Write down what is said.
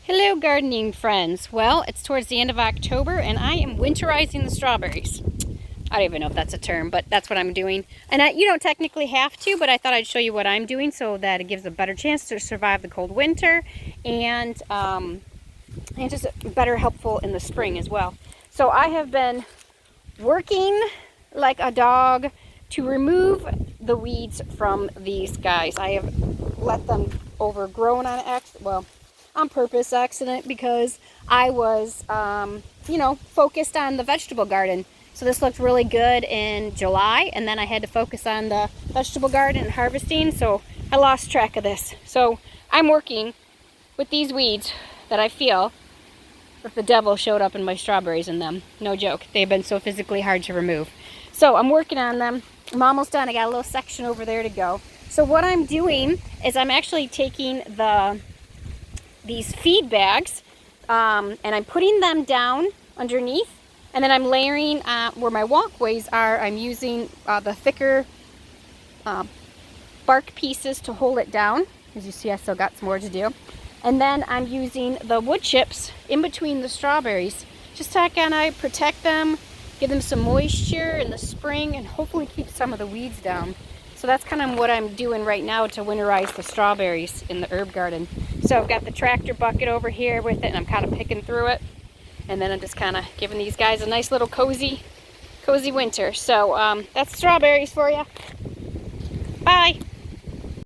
Hello gardening friends. Well, it's towards the end of October and I am winterizing the strawberries. I don't even know if that's a term, but that's what I'm doing. And you don't technically have to, but I thought I'd show you what I'm doing so that it gives a better chance to survive the cold winter and just better helpful in the spring as well. So I have been working like a dog to remove the weeds from these guys. I have let them overgrown on purpose accident because I was, focused on the vegetable garden. So this looked really good in July, and then I had to focus on the vegetable garden and harvesting, so I lost track of this. So I'm working with these weeds that I feel that the devil showed up in my strawberries in them. No joke. They've been so physically hard to remove. So I'm working on them. I'm almost done. I got a little section over there to go. So what I'm doing is I'm actually taking these feed bags and I'm putting them down underneath, and then I'm layering where my walkways are. I'm using the thicker bark pieces to hold it down. As you see, I still got some more to do. And then I'm using the wood chips in between the strawberries just to kind of protect them, give them some moisture in the spring, and hopefully keep some of the weeds down. So that's kind of what I'm doing right now to winterize the strawberries in the herb garden. So I've got the tractor bucket over here with it, and I'm kind of picking through it. And then I'm just kind of giving these guys a nice little cozy winter. So that's strawberries for you. Bye.